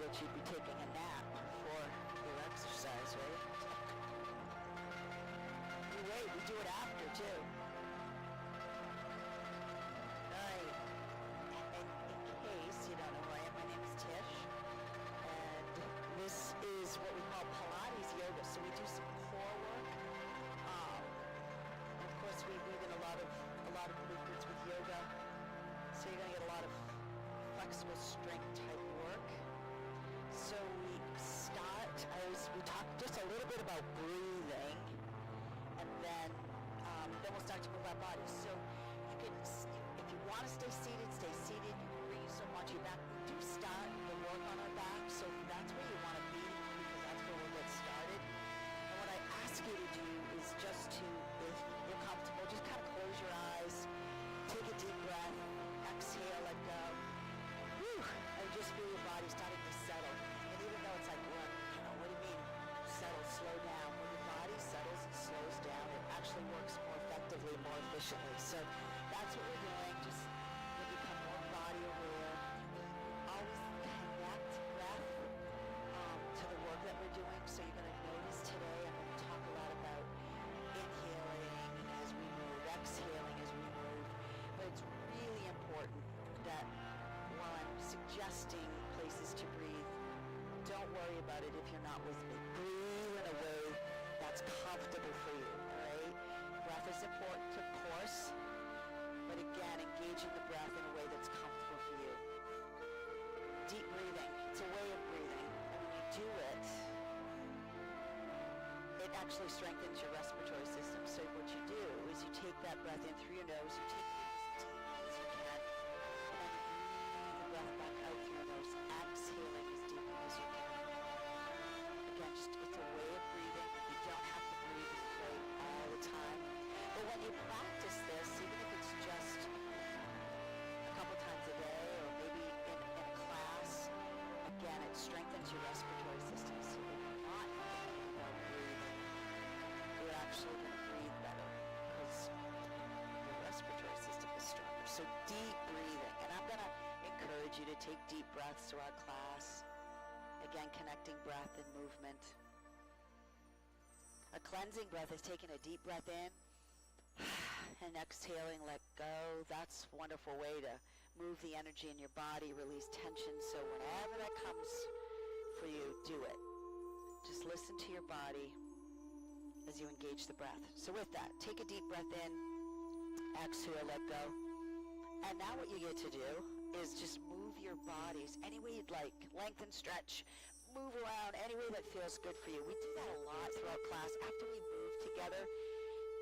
that you'd be taking a nap before your exercise, right? Wait, we do it after too. Alright, and in case you don't know who I am, my name is Tish, and this is what we call Pilates yoga. So we do some core work. And of course, we weave in a lot of movements with yoga. So you're going to get a lot of flexible strength type work. So we start, we talk just a little bit about breathing, and then we'll start to move our bodies. So you can, if you want to stay seated, stay seated. You can bring yourself onto your back. We do start the work on our back, so that's where you want to be, because that's where we'll get started. And what I ask you to do is just to, if you're comfortable, just kind of close your eyes, take a deep breath, exhale, let go. Whew, and just feel your body starting to settle. And even though it's like, what do you mean settle, slow down? When your body settles and slows down, it actually works more effectively, more efficiently. So that's what we're doing. Just to become more body aware. Always connect breath to the work that we're doing. So you're going to notice today, I'm going to talk a lot about inhaling as we move, exhaling as we move. But it's really important that while I'm suggesting places to breathe, don't worry about it if you're not with me. Breathe in a way that's comfortable for you, all right? Breath is important, of course, but again, engaging the breath in a way that's comfortable for you. Deep breathing, it's a way of breathing, and when you do it, it actually strengthens your respiratory system. So what you do is you take that breath in through your nose, you take it as deep as you can, and then breathe the breath back out through your nose, exhaling as deeply as you can. Again, it's a way of breathing. You don't have to breathe this way all the time. But when you practice this, even if it's just a couple times a day or maybe in a class, again, it strengthens your respiratory system. So when you're not thinking about breathing, you're actually going to breathe better because your respiratory system is stronger. So deep breathing. And I'm going to encourage you to take deep breaths throughout class. Again, connecting breath and movement. A cleansing breath is taking a deep breath in and exhaling, let go. That's a wonderful way to move the energy in your body, release tension. So whenever that comes for you, do it. Just listen to your body as you engage the breath. So with that, take a deep breath in, exhale, let go. And now what you get to do is just move your bodies any way you'd like. Lengthen, stretch, move around any way that feels good for you. We do that a lot throughout class. After we move together,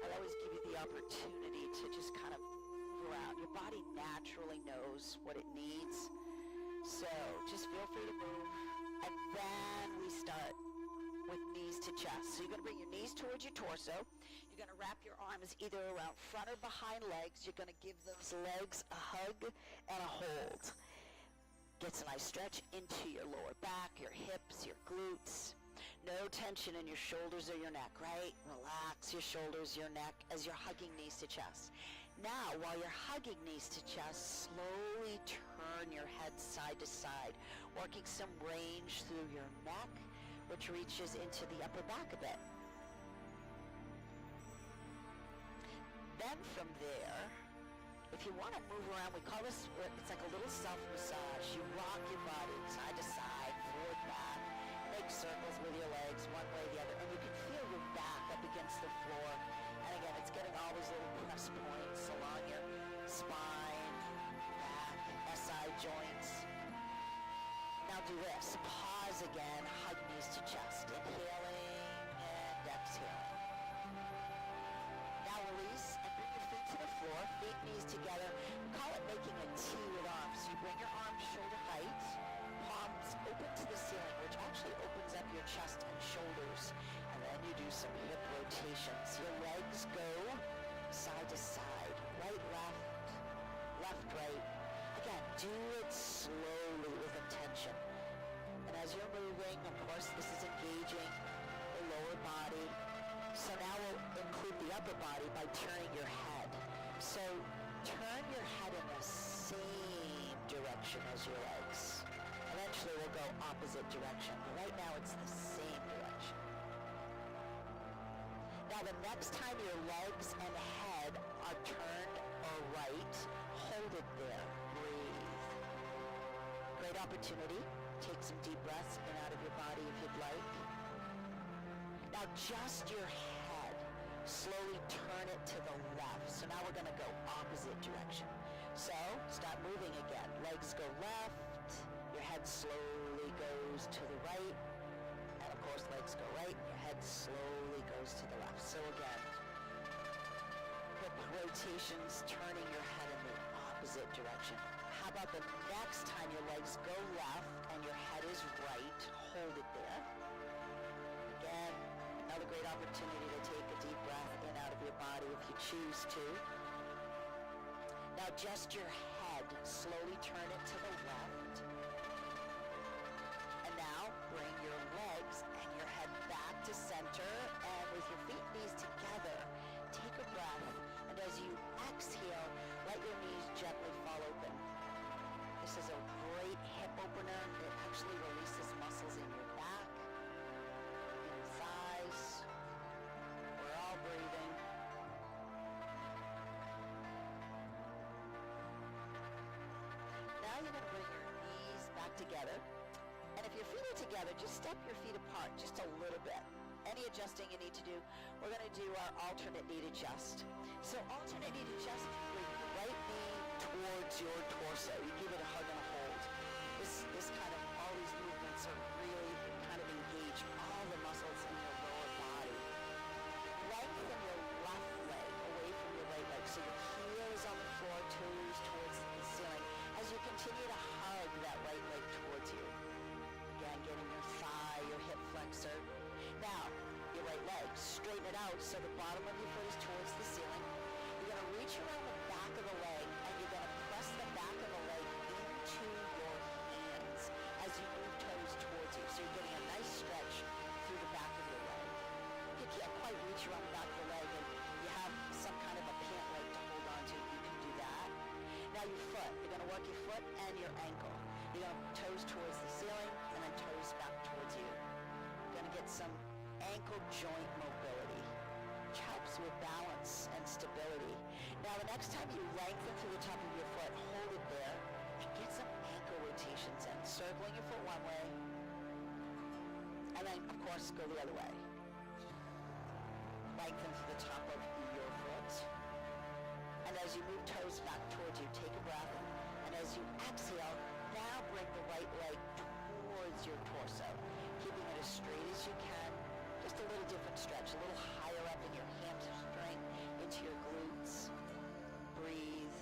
I always give you the opportunity to just kind of move around. Your body naturally knows what it needs. So just feel free to move. And then we start with knees to chest. So you're going to bring your knees towards your torso. You're going to wrap your arms either around front or behind legs. You're going to give those legs a hug and a hold. Gets a nice stretch into your lower back, your hips, your glutes. No tension in your shoulders or your neck, right? Relax your shoulders, your neck as you're hugging knees to chest. Now, while you're hugging knees to chest, slowly turn your head side to side, working some range through your neck, which reaches into the upper back a bit. Then from there, if you want to move around, we call this, it's like a little self-massage. You rock your body side to side, forward, back, make circles with your legs one way or the other, and you can feel your back up against the floor. And again, it's getting all those little press points along your spine, back, SI joints. Now do this. Pause again, hug knees to chest, inhaling and exhaling. Now release and bring your feet to the floor, feet, knees together. We call it making a T with arms. So you bring your arms shoulder height, palms open to the ceiling, which actually opens up your chest and shoulders. And then you do some hip rotations. Your legs go side to side, right, left, left, right. Again, do it slowly with intention. And as you're moving, of course, this is engaging the lower body. So now we'll include the upper body by turning your head. So turn your head in the same direction as your legs. Eventually we'll go opposite direction. Right now it's the same direction. Now the next time your legs and head are turned or right, hold it there. Breathe. Great opportunity. Take some deep breaths in and out of your body if you'd like. Now just your head. Slowly turn it to the left. So now we're going to go opposite direction. So start moving again. Legs go left. Your head slowly goes to the right. And of course legs go right. Your head slowly goes to the left. So again, hip rotations, turning your head in the opposite direction. How about the next time your legs go left and your head is right? Hold it there. Again, another great opportunity to take a deep breath in and out of your body if you choose to. Now just your head, slowly turn it to the left. And now bring your legs and your head back to center, and with your feet and knees together, take a breath. And as you exhale, let your knees gently fall open. This is a great hip opener. It actually releases muscles in your back, in your thighs. We're all breathing. Now you're going to bring your knees back together. And if your feet are together, just step your feet apart just a little bit. Any adjusting you need to do, we're going to do our alternate knee adjust. So alternate knee adjust, bring your right knee towards your torso. You give it a hug and a hold. This kind of, all these movements are really kind of engage all the muscles in your lower body. Lengthen your left leg away from your right leg. So your heel is on the floor, toes towards the ceiling. As you continue to hug that right leg towards you. Again, getting your thigh, your hip flexor. Now, your right leg, straighten it out so the bottom of your foot is towards the ceiling. You're going to reach around the back of the leg and you're going to press the back of the leg into your hands as you move toes towards you. So you're getting a nice stretch through the back of your leg. If you can't quite reach around the back of the leg and you have some kind of a pant leg to hold on to, you can do that. Now your foot, you're going to work your foot and your ankle. You're going to toes towards the ceiling and then toes back towards you. You're going to get some ankle joint mobility, which helps with balance and stability. Now the next time you lengthen through the top of your foot, hold it there and get some ankle rotations in, circling your foot one way, and then of course go the other way. Lengthen through the top of your foot, and as you move toes back towards you, take a breath, and as you exhale, now bring the right leg towards your torso, keeping it as straight as you can. Just a little different stretch, a little higher up in your hamstring, into your glutes. Breathe.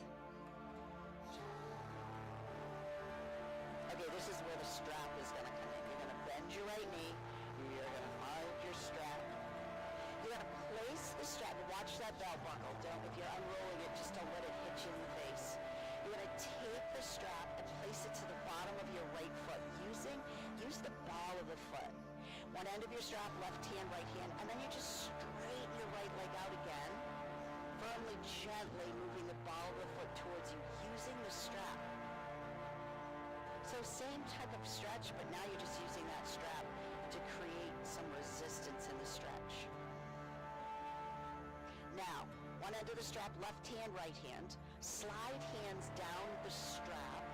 Okay, this is where the strap is going to come in. You're going to bend your right knee. You're going to hold your strap. You're going to place the strap. Watch that belt buckle. If you're unrolling it, just don't let it hit you in the face. You're going to take the strap and place it to the bottom of your right foot. Use the ball of the foot. One end of your strap, left hand, right hand, and then you just straighten your right leg out again, firmly, gently moving the ball of the foot towards you, using the strap. So same type of stretch, but now you're just using that strap to create some resistance in the stretch. Now, one end of the strap, left hand, right hand, slide hands down the strap,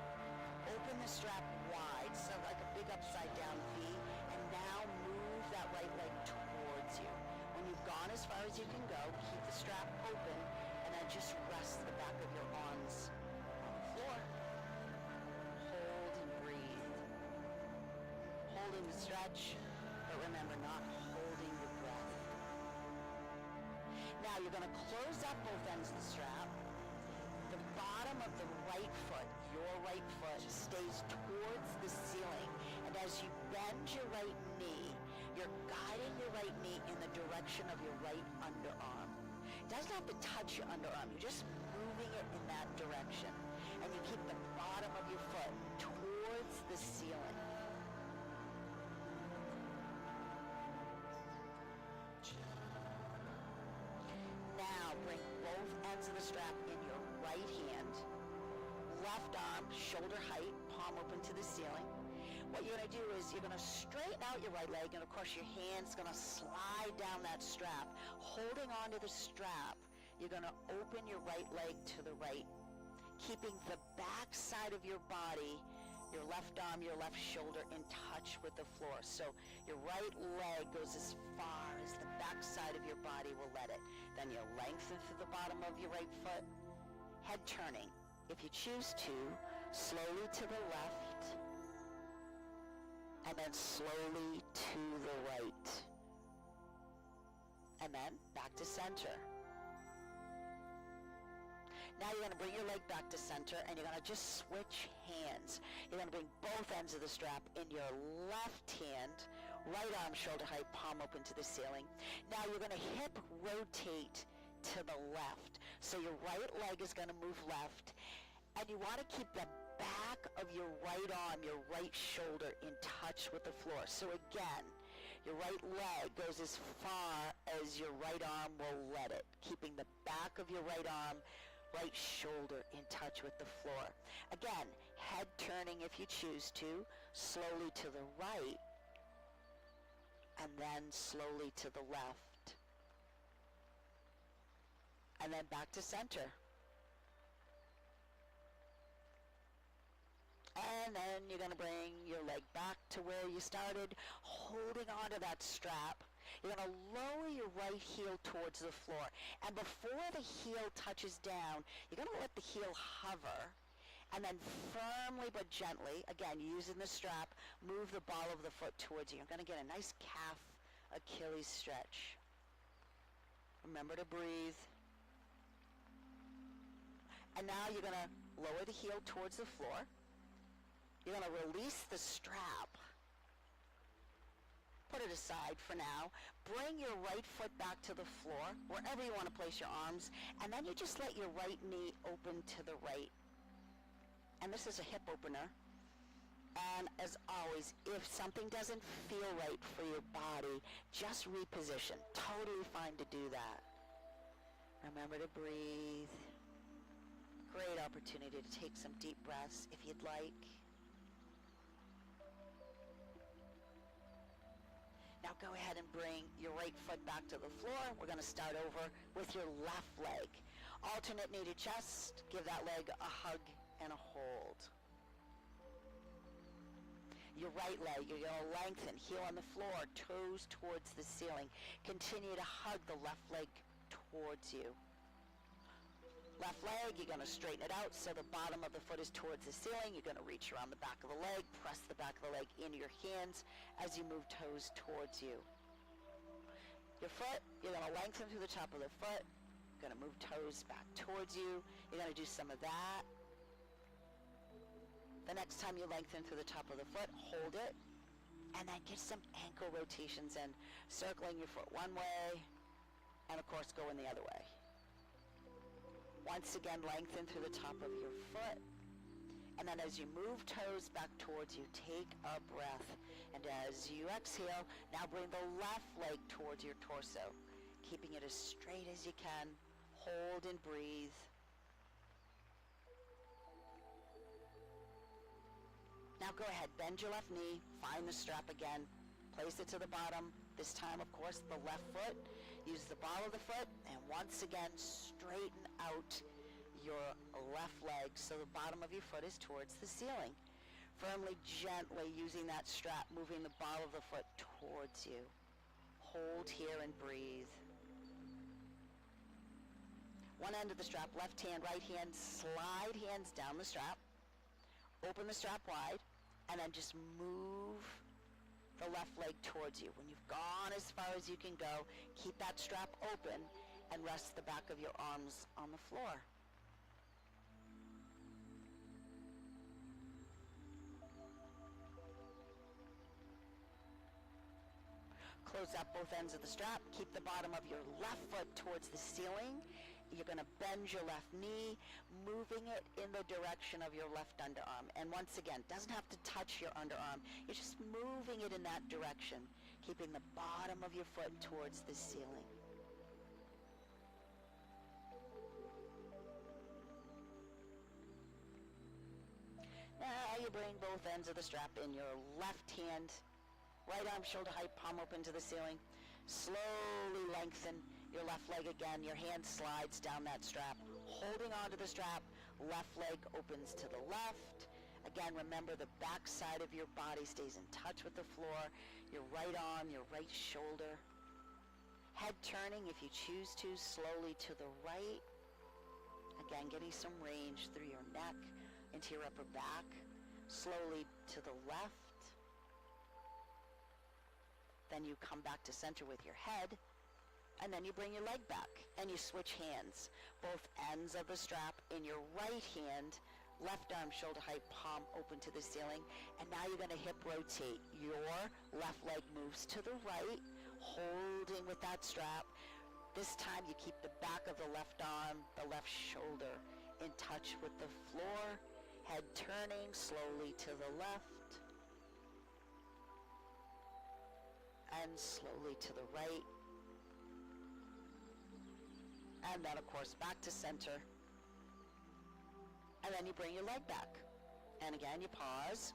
open the strap wide, so like a big upside down V, and now move that right leg towards you. When you've gone as far as you can go, keep the strap open, and then just rest the back of your arms on the floor. Hold and breathe. Holding the stretch, but remember, not holding your breath. Now you're going to close up both ends of the strap. The bottom of the right foot, your right foot, stays towards the ceiling. And as you bend your right knee, you're guiding your right knee in the direction of your right underarm. It doesn't have to touch your underarm. You're just moving it in that direction. And you keep the bottom of your foot towards the ceiling. Now bring both ends of the strap in your right hand. Left arm, shoulder height, palm open to the ceiling. what you're going to do is you're going to straighten out your right leg, and of course your hand's going to slide down that strap. Holding onto the strap, you're going to open your right leg to the right, keeping the back side of your body, your left arm, your left shoulder in touch with the floor. So your right leg goes as far as the back side of your body will let it. Then you lengthen through the bottom of your right foot, head turning. If you choose to, slowly to the left, and then slowly to the right. And then back to center. Now you're going to bring your leg back to center, and you're going to just switch hands. You're going to bring both ends of the strap in your left hand, right arm shoulder height, palm open to the ceiling. Now you're going to hip rotate to the left. So your right leg is going to move left, and you want to keep the back of your right arm, your right shoulder in touch with the floor. So again, your right leg goes as far as your right arm will let it, keeping the back of your right arm, right shoulder in touch with the floor. Again, head turning if you choose to, slowly to the right, and then slowly to the left. And then back to center. And then you're going to bring your leg back to where you started, holding onto that strap. You're going to lower your right heel towards the floor. And before the heel touches down, you're going to let the heel hover. And then firmly but gently, again, using the strap, move the ball of the foot towards you. You're going to get a nice calf Achilles stretch. Remember to breathe. And now you're going to lower the heel towards the floor. You're going to release the strap. Put it aside for now. Bring your right foot back to the floor, wherever you want to place your arms, and then you just let your right knee open to the right. And this is a hip opener. And as always, if something doesn't feel right for your body, just reposition. Totally fine to do that. Remember to breathe. Great opportunity to take some deep breaths if you'd like. Now go ahead and bring your right foot back to the floor. We're going to start over with your left leg. Alternate knee to chest. Give that leg a hug and a hold. Your right leg, you're going to lengthen, heel on the floor, toes towards the ceiling. Continue to hug the left leg towards you. Left leg, you're going to straighten it out so the bottom of the foot is towards the ceiling. You're going to reach around the back of the leg, press the back of the leg into your hands as you move toes towards you. Your foot, you're going to lengthen through the top of the foot. You're going to move toes back towards you. You're going to do some of that. The next time you lengthen through the top of the foot, hold it, and then get some ankle rotations in, circling your foot one way, and of course going the other way. Once again, lengthen through the top of your foot. And then as you move toes back towards you, take a breath. And as you exhale, now bring the left leg towards your torso, keeping it as straight as you can. Hold and breathe. Now go ahead, bend your left knee, find the strap again, place it to the bottom. This time, of course, the left foot. Use the ball of the foot, and once again, straighten out your left leg so the bottom of your foot is towards the ceiling. Firmly, gently using that strap, moving the ball of the foot towards you. Hold here and breathe. One end of the strap, left hand, right hand, slide hands down the strap. Open the strap wide, and then just move the left leg towards you. When you've gone as far as you can go, keep that strap open and rest the back of your arms on the floor. Close up both ends of the strap. Keep the bottom of your left foot towards the ceiling. You're going to bend your left knee, moving it in the direction of your left underarm. And once again, doesn't have to touch your underarm. You're just moving it in that direction, keeping the bottom of your foot towards the ceiling. Now you you bring both ends of the strap in your left hand, right arm shoulder height, palm open to the ceiling. Slowly lengthen your left leg again. Your hand slides down that strap. Holding onto the strap, left leg opens to the left. Again, remember the back side of your body stays in touch with the floor. Your right arm, your right shoulder. Head turning if you choose to, slowly to the right. Again, getting some range through your neck into your upper back. Slowly to the left. Then you come back to center with your head, and then you bring your leg back, and you switch hands. Both ends of the strap in your right hand, left arm shoulder height, palm open to the ceiling, and now you're going to hip rotate. Your left leg moves to the right, holding with that strap. This time you keep the back of the left arm, the left shoulder in touch with the floor, head turning slowly to the left, and slowly to the right. And then, of course, back to center. And then you bring your leg back. And again, you pause.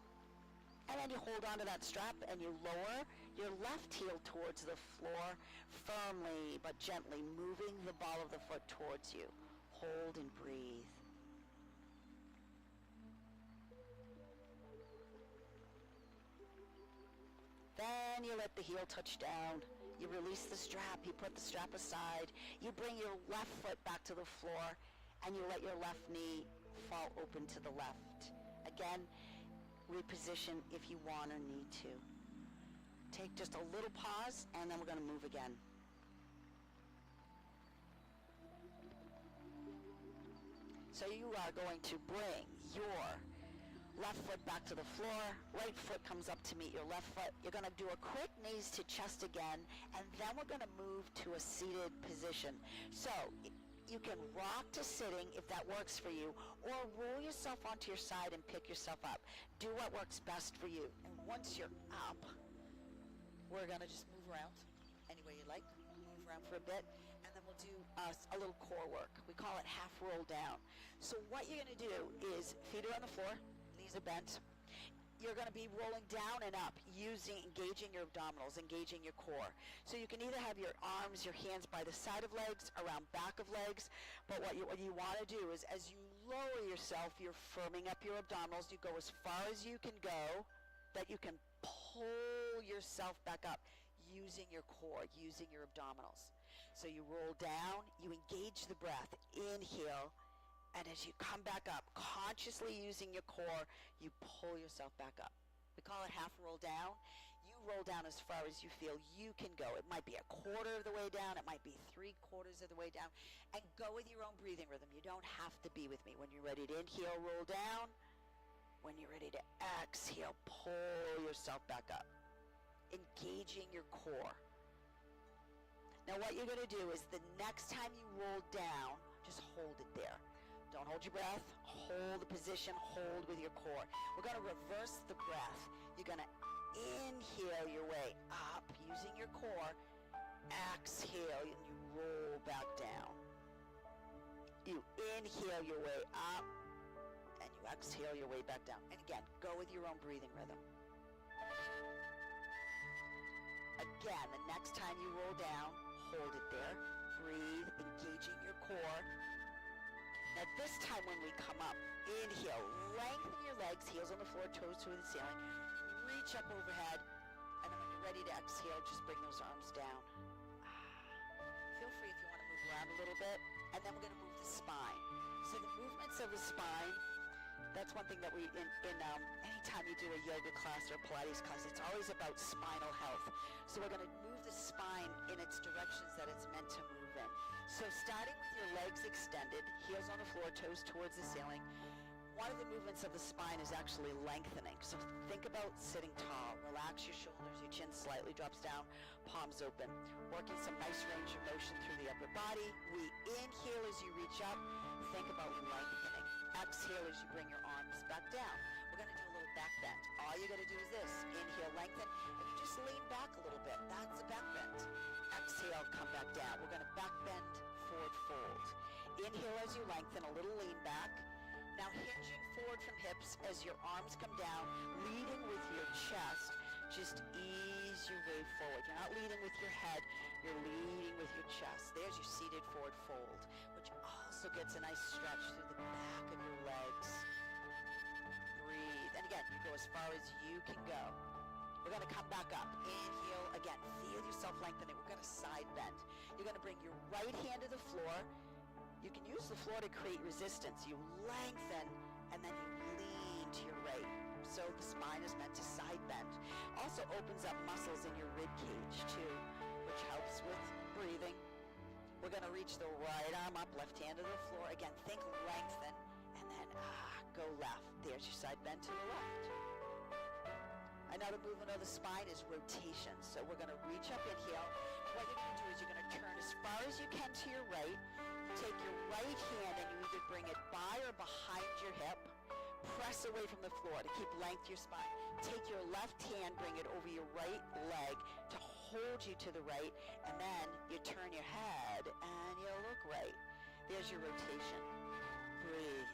And then you hold onto that strap and you lower your left heel towards the floor, firmly but gently moving the ball of the foot towards you. Hold and breathe. Then you let the heel touch down. You release the strap. You put the strap aside. You bring your left foot back to the floor, and you let your left knee fall open to the left. Again, reposition if you want or need to. Take just a little pause, and then we're going to move again. So you are going to bring your left foot back to the floor, right foot comes up to meet your left foot. You're going to do a quick knees to chest again, and then we're going to move to a seated position. So you can rock to sitting if that works for you, or roll yourself onto your side and pick yourself up. Do what works best for you. And once you're up, we're going to just move around any way you like. Move around for a bit, and then we'll do a little core work. We call it half roll down. So what you're going to do is feet are on the floor, knees are bent. You're going to be rolling down and up, engaging your abdominals, engaging your core. So you can either have your arms, your hands by the side of legs, around back of legs, but what you want to do is as you lower yourself, you're firming up your abdominals. You go as far as you can go, that you can pull yourself back up using your core, using your abdominals. So you roll down, you engage the breath, inhale, and as you come back up, consciously using your core, you pull yourself back up. We call it half roll down. You roll down as far as you feel you can go. It might be a quarter of the way down. It might be 3/4 of the way down. And go with your own breathing rhythm. You don't have to be with me. When you're ready to inhale, roll down. When you're ready to exhale, pull yourself back up. Engaging your core. Now what you're going to do is the next time you roll down, just hold it there. Don't hold your breath. Hold the position. Hold with your core. We're going to reverse the breath. You're going to inhale your way up using your core. Exhale and you roll back down. You inhale your way up and you exhale your way back down. And again, go with your own breathing rhythm. Again, the next time you roll down, hold it there. Breathe, engaging your core. Now this time when we come up, inhale, lengthen your legs, heels on the floor, toes to the ceiling. Reach up overhead, and then when you're ready to exhale, just bring those arms down. Feel free if you want to move around a little bit, and then we're going to move the spine. So the movements of the spine, that's one thing that anytime you do a yoga class or a Pilates class, it's always about spinal health. So we're going to move the spine in its directions that it's meant to move in. So starting with your legs extended, heels on the floor, toes towards the ceiling, one of the movements of the spine is actually lengthening. So think about sitting tall. Relax your shoulders, your chin slightly drops down, palms open. Working some nice range of motion through the upper body. We inhale as you reach up. Think about lengthening. Exhale as you bring your arms back down. We're going to do a little back bend. All you got to do is this. Inhale, lengthen, and you just lean back a little bit. That's a back bend. Exhale, come back down. We're going to back bend, forward fold. Inhale as you lengthen, a little lean back. Now hinging forward from hips as your arms come down, leading with your chest. Just ease your way forward. You're not leading with your head, you're leading with your chest. There's your seated forward fold, which also gets a nice stretch through the back of your legs. Breathe. And again, you go as far as you can go. We're going to come back up. Inhale. Again, feel yourself lengthening. We're going to side bend. You're going to bring your right hand to the floor. You can use the floor to create resistance. You lengthen, and then you lean to your right. So the spine is meant to side bend. Also opens up muscles in your rib cage too, which helps with breathing. We're going to reach the right arm up, left hand to the floor. Again, think lengthen, and then go left. There's your side bend to the left. Another movement of the spine is rotation. So we're going to reach up, inhale. What you're going to do is you're going to turn as far as you can to your right. Take your right hand and you either bring it by or behind your hip. Press away from the floor to keep length to your spine. Take your left hand, bring it over your right leg to hold you to the right, and then you turn your head and you look right. There's your rotation. Breathe.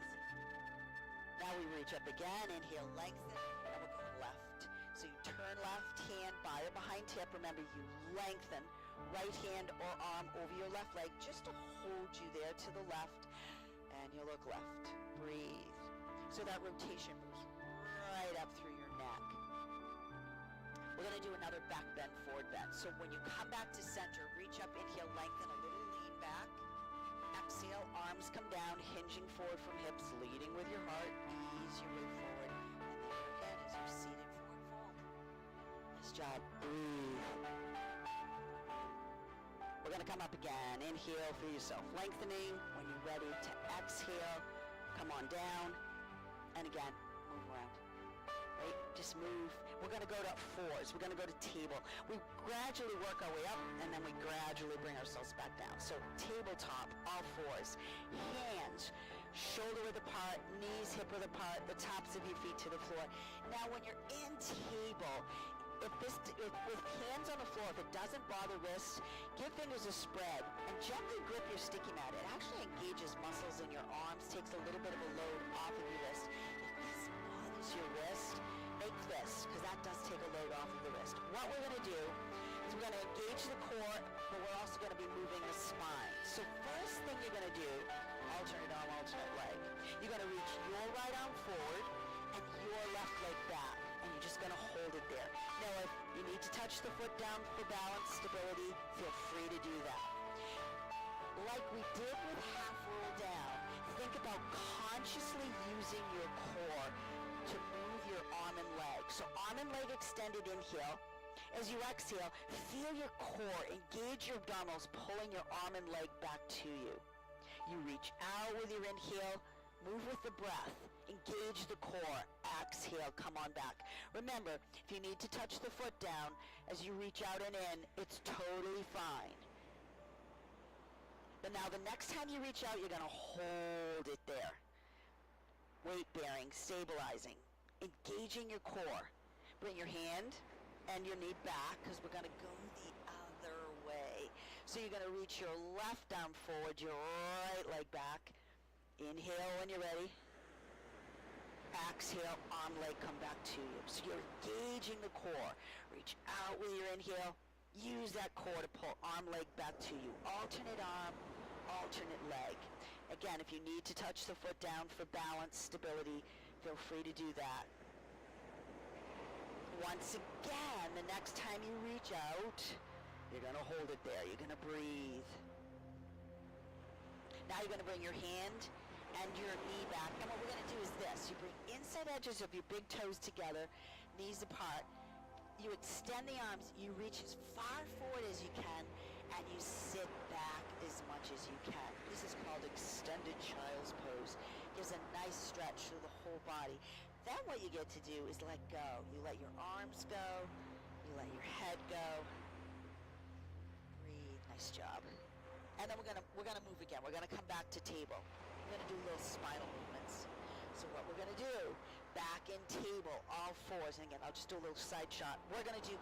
Now we reach up again. Inhale, lengthen, and we'll go left. So you turn left hand by or behind hip. Remember, you lengthen right hand or arm over your left leg just to hold you there to the left, and you look left. Breathe. So that rotation moves right up through your neck. We're going to do another back bend, forward bend. So when you come back to center, reach up, inhale, lengthen, a little lean back. Exhale, arms come down, hinging forward from hips, leading with your heart. Ease your way forward. And there again is your seated forward fold. Nice job. Breathe. We're going to come up again. Inhale, feel yourself lengthening. When you're ready to exhale, come on down. And again, move around. Right? Just move. We're going to go to fours. We're going to go to table. We gradually work our way up, and then we gradually bring ourselves back down. So tabletop, all fours. Hands, shoulder width apart, knees hip width apart, the tops of your feet to the floor. Now, when you're in table, with hands on the floor, if it doesn't bother wrists, give fingers a spread and gently grip your sticky mat. It actually engages muscles in your arms, takes a little bit of a load off of your wrist. If this bothers your wrist, make fists, because that does take a load off of the wrist. What we're going to do is we're going to engage the core, but we're also going to be moving the spine. So first thing you're going to do, alternate arm, alternate leg. You're going to reach your right arm forward and your left leg back. And you're just going to hold it there. Now, if you need to touch the foot down for balance, stability, feel free to do that. Like we did with half roll down, think about consciously using your core to move your arm and leg. So arm and leg extended, inhale. As you exhale, feel your core, engage your abdominals, pulling your arm and leg back to you. You reach out with your inhale, move with the breath. Engage the core. Exhale, come on back. Remember, if you need to touch the foot down as you reach out and in, it's totally fine. But now the next time you reach out, you're going to hold it there. Weight bearing, stabilizing, engaging your core. Bring your hand and your knee back because we're going to go the other way. So you're going to reach your left arm forward, your right leg back. Inhale when you're ready. Exhale, arm, leg, come back to you. So you're engaging the core. Reach out with your inhale. Use that core to pull arm, leg back to you. Alternate arm, alternate leg. Again, if you need to touch the foot down for balance, stability, feel free to do that. Once again, the next time you reach out, you're going to hold it there. You're going to breathe. Now you're going to bring your hand and your knee back. And what we're going to do is this. You bring inside edges of your big toes together, knees apart. You extend the arms. You reach as far forward as you can, and you sit back as much as you can. This is called extended child's pose. Gives a nice stretch through the whole body. Then what you get to do is let go. You let your arms go. You let your head go. Breathe. Nice job. And then we're gonna move again. We're gonna come back to table. We're gonna do little spinal movements. So what we're gonna do, back in table, all fours. And again, I'll just do a little side shot. We're gonna do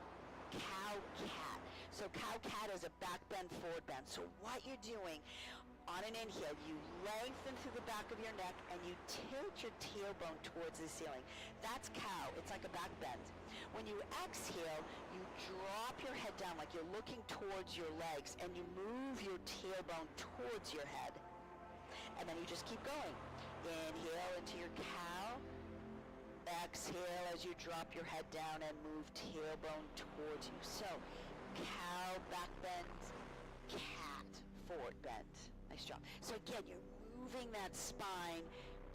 cow cat. So cow cat is a back bend, forward bend. So what you're doing, On an inhale, you lengthen through the back of your neck and you tilt your tailbone towards the ceiling. That's cow. It's like a back bend. When you exhale, you drop your head down like you're looking towards your legs and you move your tailbone towards your head. And then you just keep going. Inhale into your cow. Exhale as you drop your head down and move tailbone towards you. So, cow, back bend, cat, forward bend. Nice job. So again, you're moving that spine,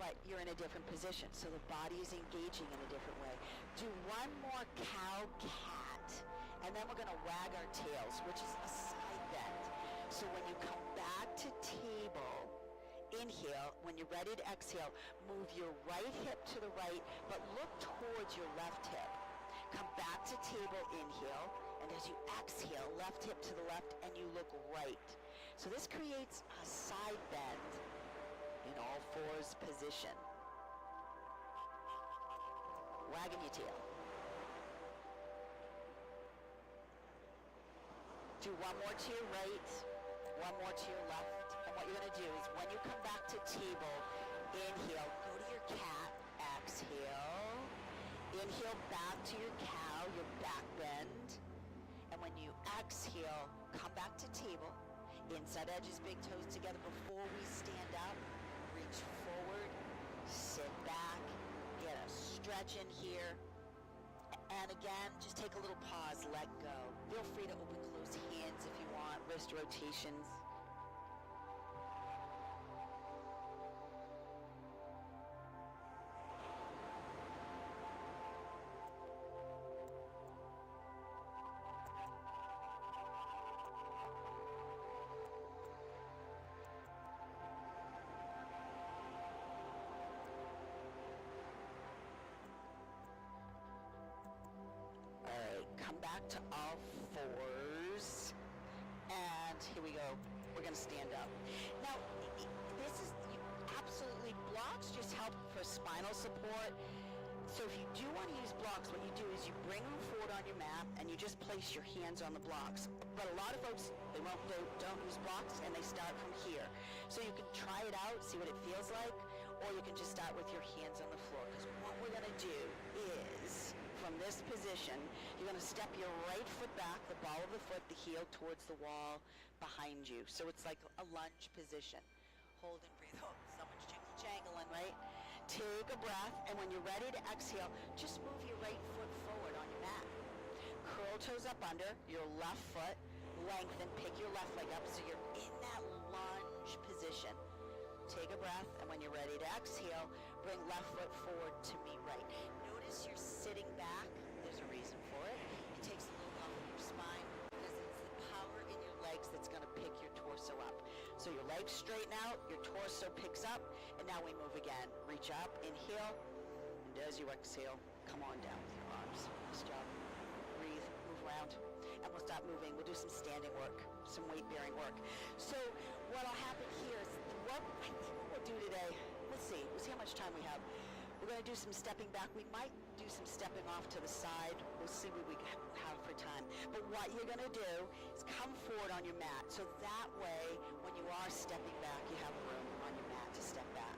but you're in a different position. So the body is engaging in a different way. Do one more cow, cat, and then we're going to wag our tails, which is a side bend. So when you come back to table, inhale. When you're ready to exhale, move your right hip to the right, but look towards your left hip. Come back to table, inhale, and as you exhale, left hip to the left, and you look right. So this creates a side bend in all fours position. Wagging your tail. Do one more to your right, one more to your left. And what you're going to do is when you come back to table, inhale, go to your cat, exhale. Inhale back to your cow, your back bend. And when you exhale, come back to table. Inside edges, big toes together. Before we stand up, reach forward, sit back, get a stretch in here. And again, just take a little pause, let go. Feel free to open, close hands if you want, wrist rotations. Come back to all fours, and here we go. We're going to stand up. Now, this is absolutely, blocks just help for spinal support. So if you do want to use blocks, what you do is you bring them forward on your mat, and you just place your hands on the blocks. But a lot of folks, they don't use blocks, and they start from here. So you can try it out, see what it feels like, or you can just start with your hands on the floor. Because what we're going to do is, from this position, you're going to step your right foot back, the ball of the foot, the heel towards the wall behind you. So it's like a lunge position. Hold and breathe. Oh, someone's jingle-jangling, right? Take a breath, and when you're ready to exhale, just move your right foot forward on your mat. Curl toes up under, your left foot, lengthen, pick your left leg up so you're in that lunge position. Take a breath, and when you're ready to exhale, bring left foot forward to meet right. Notice you're sitting back. There's a reason for it. It takes a little off of your spine because it's the power in your legs that's going to pick your torso up. So your legs straighten out, your torso picks up, and now we move again. Reach up, inhale, and as you exhale, come on down with your arms. Nice job. Breathe, move around, and we'll stop moving. We'll do some standing work, some weight-bearing work. So what'll happen here is, I think what we'll do today, let's see how much time we have. We're going to do some stepping back. We might do some stepping off to the side. We'll see what we have for time. But what you're going to do is come forward on your mat. So that way, when you are stepping back, you have room on your mat to step back.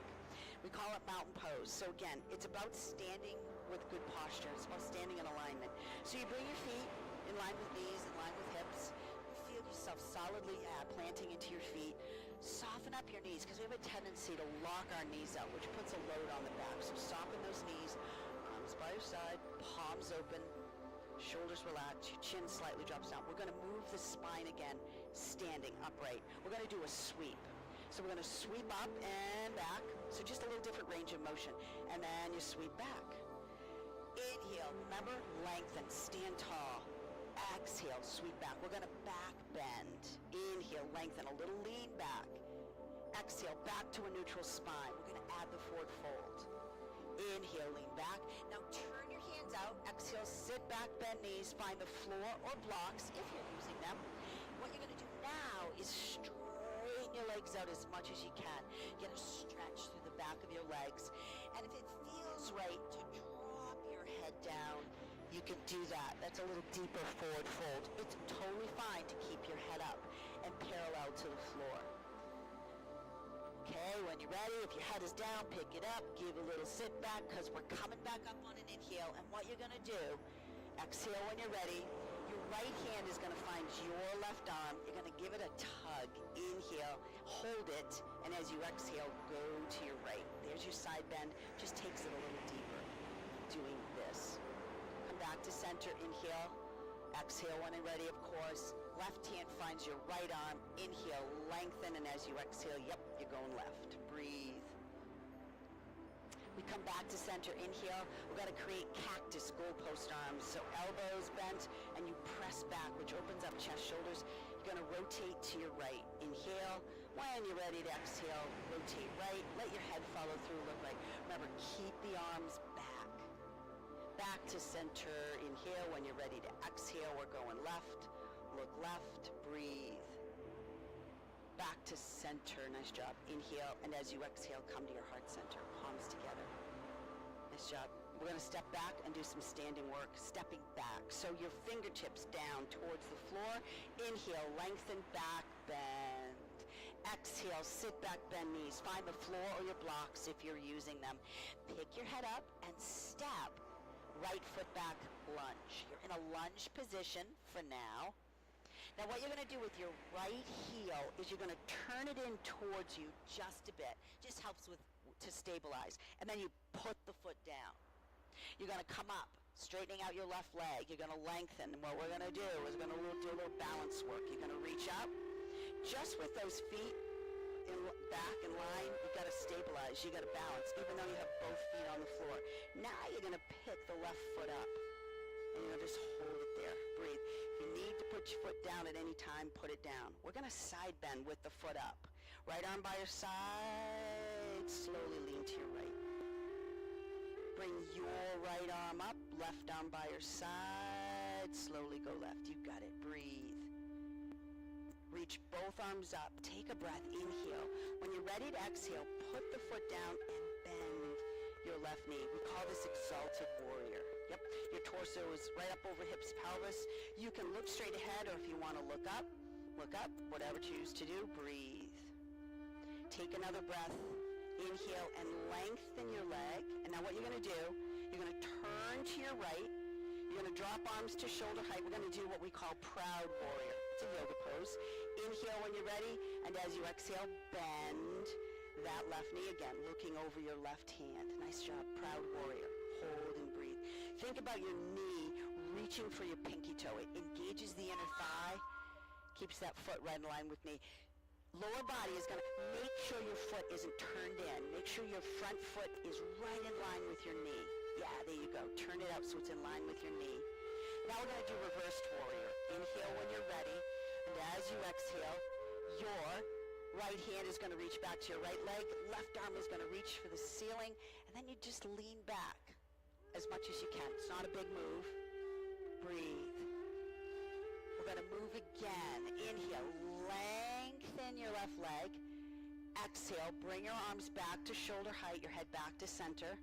We call it mountain pose. So again, it's about standing with good posture. It's about standing in alignment. So you bring your feet in line with knees, in line with hips. You feel yourself solidly planting into your feet. Soften up your knees because we have a tendency to lock our knees out, which puts a load on the back. So soften those knees, arms by your side, palms open, shoulders relaxed, your chin slightly drops down. We're going to move the spine again, standing upright. We're going to do a sweep. So we're going to sweep up and back. So just a little different range of motion. And then you sweep back. Inhale, remember, lengthen, stand tall. Exhale, sweep back. We're going to back bend. Inhale, lengthen, a little lean back. Exhale, back to a neutral spine. We're going to add the forward fold. Inhale, lean back. Now turn your hands out. Exhale, sit back, bend knees. Find the floor or blocks if you're using them. What you're going to do now is straighten your legs out as much as you can. Get a stretch through the back of your legs. And if it feels right to drop your head down, you can do that. That's a little deeper forward fold. It's totally fine to keep your head up and parallel to the floor. Okay, when you're ready, if your head is down, pick it up, give a little sit back, because we're coming back up on an inhale. And what you're going to do, exhale when you're ready. Your right hand is going to find your left arm. You're going to give it a tug. Inhale, hold it, and as you exhale, go to your right. There's your side bend. Just takes it a little deeper. Doing this. Come back to center. Inhale. Exhale when you're ready, of course. Left hand finds your right arm. Inhale, lengthen, and as you exhale, yep, you're going left. Breathe. We come back to center. Inhale. We're going to create cactus goalpost arms. So elbows bent, and you press back, which opens up chest, shoulders. You're going to rotate to your right. Inhale. When you're ready to exhale, rotate right. Let your head follow through, look right. Remember, keep the arms back. Back to center. Inhale. When you're ready to exhale, we're going left. Look left. Breathe. Back to center. Nice job. Inhale, and as you exhale, come to your heart center. Palms together. Nice job. We're going to step back and do some standing work. Stepping back. So your fingertips down towards the floor. Inhale, lengthen back, bend. Exhale, sit back, bend knees. Find the floor or your blocks if you're using them. Pick your head up and step. Right foot back, lunge. You're in a lunge position for now. Now what you're going to do with your right heel is you're going to turn it in towards you just a bit. Just helps to stabilize. And then you put the foot down. You're going to come up, straightening out your left leg. You're going to lengthen. And what we're going to do is we're going to do a little balance work. You're going to reach up. Just with those feet back in line, you've got to stabilize. You've got to balance, even though you have both feet on the floor. Now you're going to pick the left foot up. And you're going to just hold it there. Breathe. If you need to put your foot down at any time, put it down. We're going to side bend with the foot up. Right arm by your side. Slowly lean to your right. Bring your right arm up. Left arm by your side. Slowly go left. You got it. Breathe. Reach both arms up. Take a breath. Inhale. When you're ready to exhale, put the foot down and bend your left knee. We call this exalted warrior. Yep. Your torso is right up over hips, pelvis. You can look straight ahead, or if you want to look up, whatever you choose to do. Breathe. Take another breath. Inhale and lengthen your leg. And now what you're going to do, you're going to turn to your right. You're going to drop arms to shoulder height. We're going to do what we call proud warrior. It's a yoga pose. Inhale when you're ready, and as you exhale, bend that left knee again, looking over your left hand. Nice job. Proud warrior. Hold and breathe. Think about your knee reaching for your pinky toe. It engages the inner thigh, keeps that foot right in line with knee. Lower body is going to make sure your foot isn't turned in. Make sure your front foot is right in line with your knee. Yeah, there you go. Turn it out so it's in line with your knee. Now we're going to do reversed warrior. Inhale when you're ready. And as you exhale, your right hand is going to reach back to your right leg. Left arm is going to reach for the ceiling. And then you just lean back as much as you can. It's not a big move. Breathe. We're going to move again. Inhale. Lengthen your left leg. Exhale. Bring your arms back to shoulder height. Your head back to center.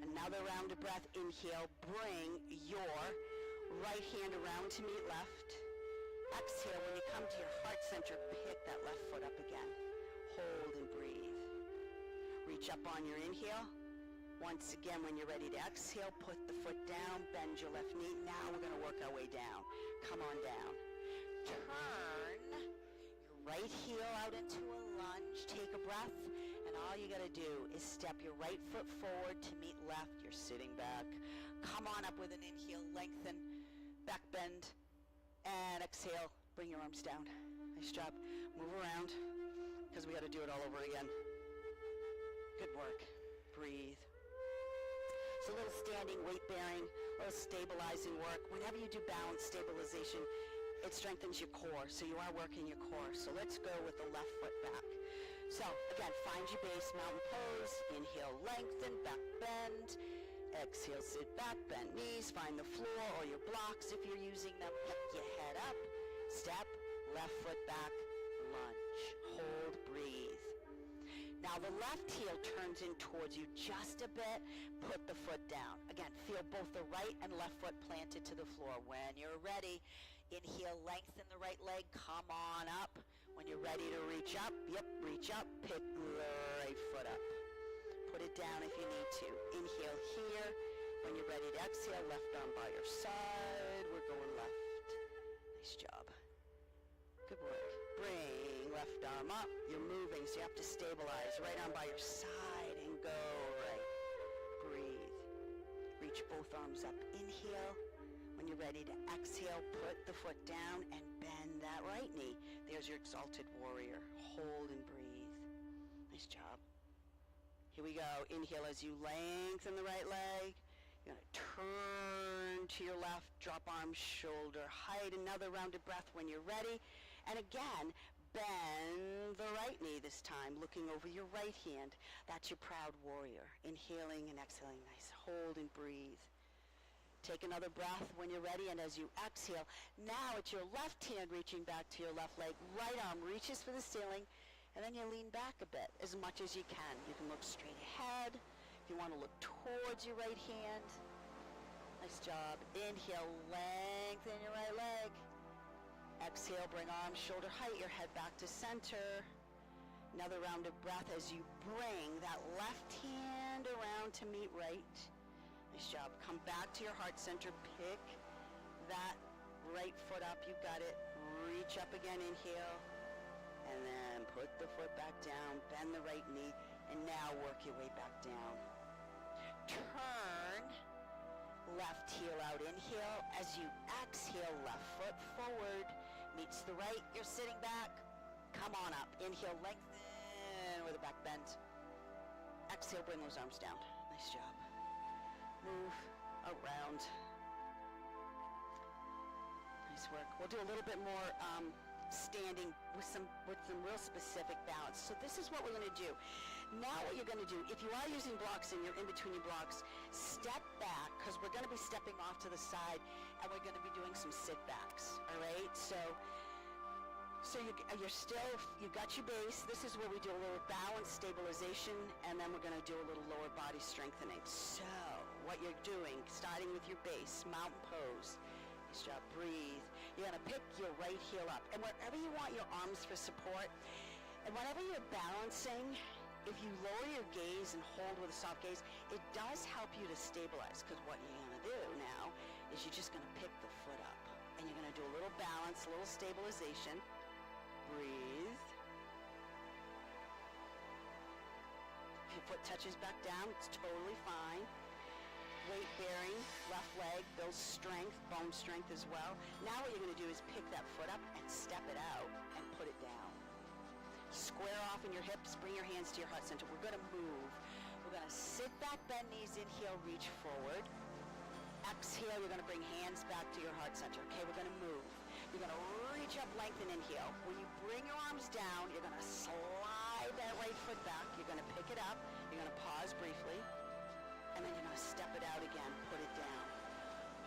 Another round of breath. Inhale. Bring your right hand around to meet left. Exhale. When you come to your heart center, pick that left foot up again. Hold and breathe. Reach up on your inhale. Once again, when you're ready to exhale, put the foot down, bend your left knee. Now we're going to work our way down. Come on down. Turn your right heel out into a lunge. Take a breath. And all you got to do is step your right foot forward to meet left. You're sitting back. Come on up with an inhale. Lengthen. Back bend. And exhale. Bring your arms down. Nice job. Move around because we got to do it all over again. Good work. Breathe. It's a little standing weight bearing, a little stabilizing work. Whenever you do balance stabilization, it strengthens your core. So you are working your core. So let's go with the left foot back. So again, find your base, mountain pose. Inhale, lengthen, back bend. Exhale, sit back, bend knees. Find the floor or your blocks if you're using them. Pick your head up. Step, left foot back, lunge. Hold, breathe. Now the left heel turns in towards you just a bit. Put the foot down. Again, feel both the right and left foot planted to the floor. When you're ready, Inhale, lengthen the right leg, come on up. When you're ready to reach up, reach up, pick the right foot up. Put it down if you need to. Inhale here. When you're ready to exhale, left arm by your side. We're going left. Nice job. Good work. Bring left arm up. You're moving, so you have to stabilize. Right arm by your side and go right. Breathe. Reach both arms up. Inhale. When you're ready to exhale, put the foot down and bend that right knee. There's your exalted warrior. Hold and breathe. Nice job. Here we go. Inhale as you lengthen the right leg. You're going to turn to your left, drop arms, shoulder height. Another rounded breath when you're ready. And again, bend the right knee this time, looking over your right hand. That's your proud warrior. Inhaling and exhaling. Nice. Hold and breathe. Take another breath when you're ready, and as you exhale, now it's your left hand reaching back to your left leg. Right arm reaches for the ceiling, and then you lean back a bit as much as you can. You can look straight ahead. If you want to look towards your right hand. Nice job. Inhale, lengthen your right leg. Exhale, bring arms shoulder height, your head back to center. Another round of breath as you bring that left hand around to meet right. Nice job. Come back to your heart center. Pick that right foot up. You got it. Reach up again. Inhale. And then put the foot back down. Bend the right knee. And now work your way back down. Turn. Left heel out. Inhale. As you exhale, left foot forward. Meets the right. You're sitting back. Come on up. Inhale. Lengthen with a back bend. Exhale. Bring those arms down. Nice job. Move around. Nice work. We'll do a little bit more standing with some real specific balance. So this is what we're going to do. Now what you're going to do, if you are using blocks and you're in between your blocks, step back, because we're going to be stepping off to the side, and we're going to be doing some sit backs. All right? So you got your base. This is where we do a little balance stabilization, and then we're going to do a little lower body strengthening. So what you're doing, starting with your base, mountain pose. Nice job. Breathe. You're going to pick your right heel up, and wherever you want your arms for support, and whenever you're balancing, if you lower your gaze and hold with a soft gaze, it does help you to stabilize, because what you're going to do now is you're just going to pick the foot up, and you're going to do a little balance, a little stabilization. Breathe. If your foot touches back down, it's totally fine. Weight bearing, left leg, builds strength, bone strength as well. Now what you're going to do is pick that foot up and step it out and put it down. Square off in your hips, bring your hands to your heart center. We're going to move. We're going to sit back, bend knees, inhale, reach forward. Exhale, you're going to bring hands back to your heart center. Okay, we're going to move. You're going to reach up, lengthen, inhale. When you bring your arms down, you're going to slide that right foot back. You're going to pick it up. You're going to pause briefly. And then you're going to step it out again. Put it down.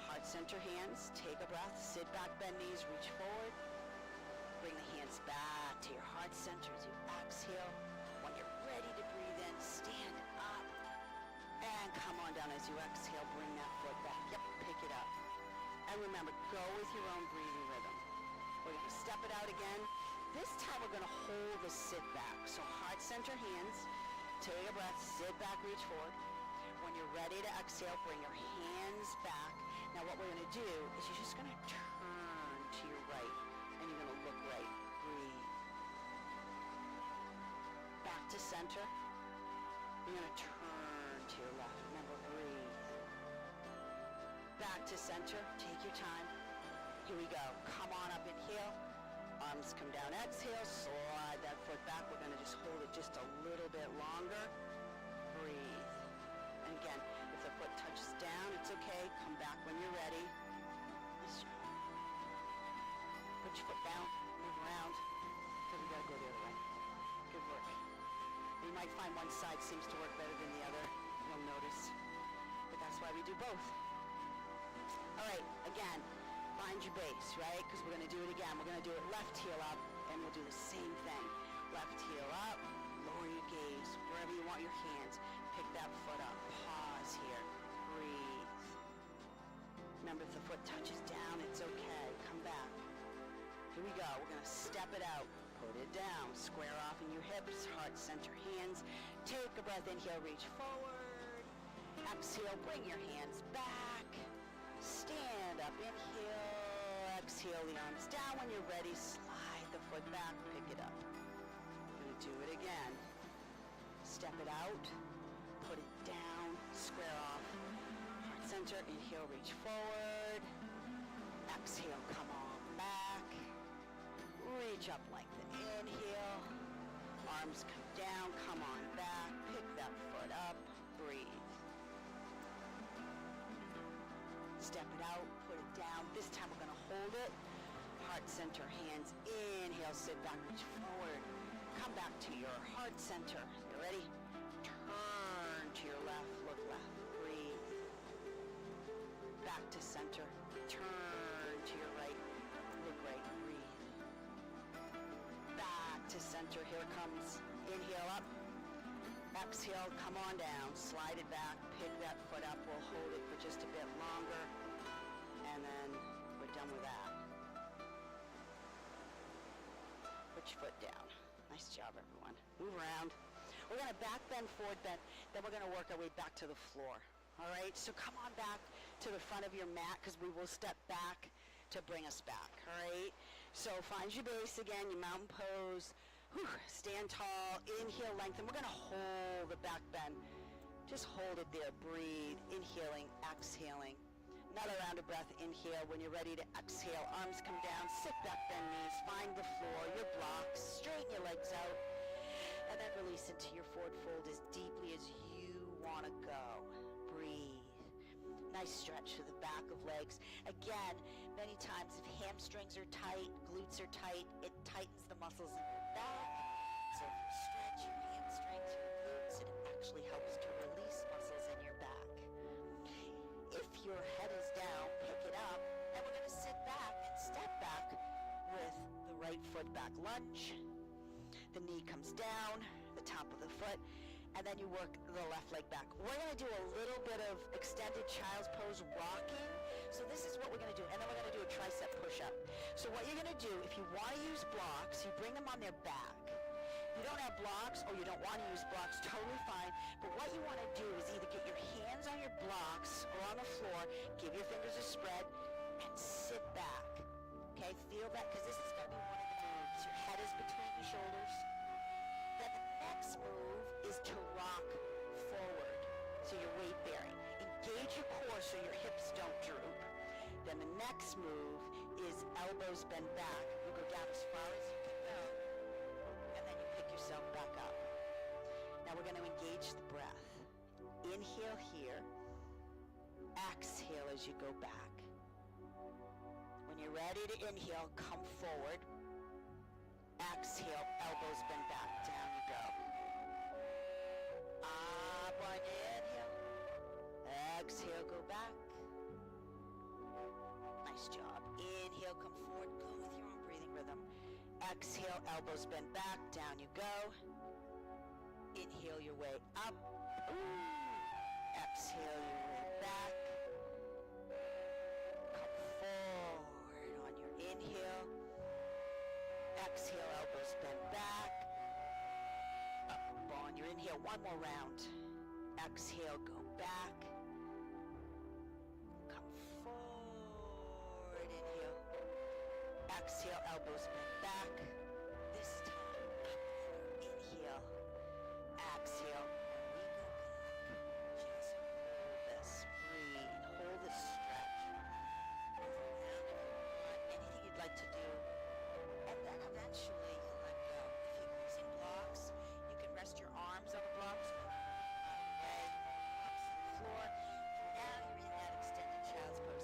Heart center hands. Take a breath. Sit back, bend knees, reach forward. Bring the hands back to your heart center as you exhale. When you're ready to breathe in, stand up. And come on down as you exhale. Bring that foot back. Yep, pick it up. And remember, go with your own breathing rhythm. We're going to step it out again. This time we're going to hold the sit back. So heart center hands. Take a breath. Sit back, reach forward. When you're ready to exhale, bring your hands back. Now what we're going to do is you're just going to turn to your right. And you're going to look right. Breathe. Back to center. You're going to turn to your left. Remember, breathe. Back to center. Take your time. Here we go. Come on up. Inhale. Arms come down. Exhale. Slide that foot back. We're going to just hold it just a little bit longer. Breathe. And again, if the foot touches down, it's okay. Come back when you're ready. Nice job. Put your foot down. Move around. Because we got to go the other way. Good work. You might find one side seems to work better than the other. You'll notice. But that's why we do both. All right, again, find your base, right? Because we're going to do it again. We're going to do it left heel up, and we'll do the same thing. Left heel up, lower your gaze, wherever you want your hands. Pick that foot up. Pause here. Breathe. Remember, if the foot touches down, it's okay. Come back. Here we go. We're going to step it out. Put it down. Square off in your hips. Heart center hands. Take a breath. Inhale, reach forward. Exhale, bring your hands back. Stand up. Inhale. Exhale the arms down. When you're ready, slide the foot back. Pick it up. We're going to do it again. Step it out. Put it down. Square off. Heart center. Inhale, reach forward. Exhale, come on back. Reach up, lengthen. Inhale. Arms come down. Come on back. Pick that foot up. Breathe. Step it out. Put it down. This time we're going to hold it. Heart center, hands. Inhale, sit back, reach forward. Come back to your heart center. You ready? Turn to your left. Look left. Breathe. Back to center. Turn to your right. Look right. Breathe. Back to center. Here it comes. Inhale up. Exhale. Come on down. Slide it back. Pick that foot up. We'll hold it for just a bit longer. And then we're done with that. Put your foot down. Nice job, everyone. Move around. We're going to back bend, forward bend. Then we're going to work our way back to the floor. All right? So come on back to the front of your mat because we will step back to bring us back. All right? So find your base again, your mountain pose. Whew, stand tall. Inhale, lengthen. We're going to hold the back bend. Just hold it there. Breathe. Inhaling, exhaling. Another round of breath. Inhale. When you're ready to exhale, arms come down. Sit back, bend knees. Find the floor, your blocks. Straighten your legs out. And then release into your forward fold as deeply as you want to go. Breathe. Nice stretch to the back of legs. Again, many times if hamstrings are tight, glutes are tight, it tightens the muscles in your back. So if you stretch your hamstrings, your glutes, it actually helps to release muscles in your back. If your head is down, pick it up, and we're going to sit back and step back with the right foot back lunge. The knee comes down, the top of the foot, and then you work the left leg back. We're going to do a little bit of extended child's pose rocking. So this is what we're going to do, and then we're going to do a tricep push-up. So what you're going to do, if you want to use blocks, you bring them on their back. You don't have blocks or you don't want to use blocks, totally fine. But what you want to do is either get your hands on your blocks or on the floor, give your fingers a spread, and sit back. Okay, feel that, because this is going to be one of the moves. Your head is between your shoulders. Then the next move is to rock forward, so you're weight bearing. Engage your core so your hips don't droop. Then the next move is elbows bend back. You go down as far as you can go, and then you pick yourself back up. Now we're going to engage the breath. Inhale here. Exhale as you go back. When you're ready to inhale, come forward. Exhale, elbows bend back. Down you go. Up on your inhale. Exhale, go back. Nice job. Inhale, come forward. Go with your own breathing rhythm. Exhale, elbows bend back. Down you go. Inhale your way up. Exhale your way back. Come forward on your inhale. Exhale, elbows bend back. Up on your inhale. One more round. Exhale, go back. Come forward. Inhale. Exhale, elbows bend back. This time, up forward. Inhale. Exhale. We go back. Just hold this. Breathe. Hold this stretch. Move around if you want. Anything you'd like to do. And then eventually you let go. If you're using blocks, you can rest your arms on the blocks. Okay. Floor. For now, you're in that extended child's pose.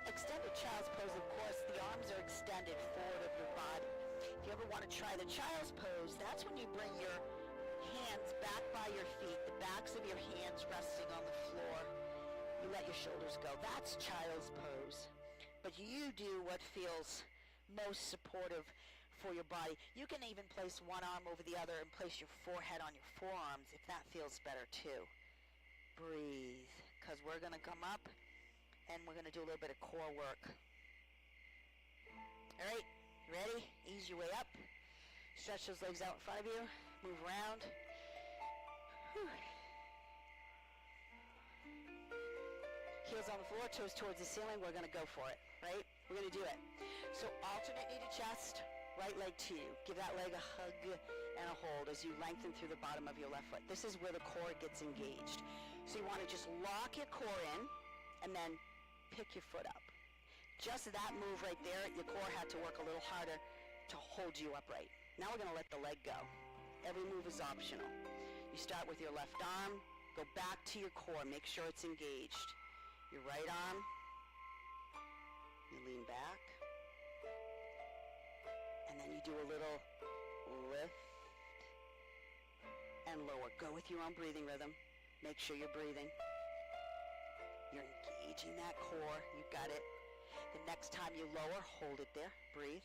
Extended child's pose, of course, the arms are extended forward of your body. If you ever want to try the child's pose, that's when you bring your hands back by your feet, the backs of your hands resting on the floor. You let your shoulders go. That's child's pose. But you do what feels most supportive for your body. You can even place one arm over the other and place your forehead on your forearms if that feels better too. Breathe. because we're going to come up and we're going to do a little bit of core work. All right, ready? Ease your way up. Stretch those legs out in front of you. Move around. Whew. Heels on the floor, toes towards the ceiling. We're going to go for it, right? We're going to do it. So alternate knee to chest, right leg to you. Give that leg a hug and a hold as you lengthen through the bottom of your left foot. This is where the core gets engaged. So you want to just lock your core in and then pick your foot up. Just that move right there, your core had to work a little harder to hold you upright. Now we're going to let the leg go. Every move is optional. You start with your left arm, go back to your core, make sure it's engaged. Your right arm, you lean back, and then you do a little lift and lower. Go with your own breathing rhythm. Make sure you're breathing. You're engaging that core. You got it. The next time you lower, hold it there. Breathe.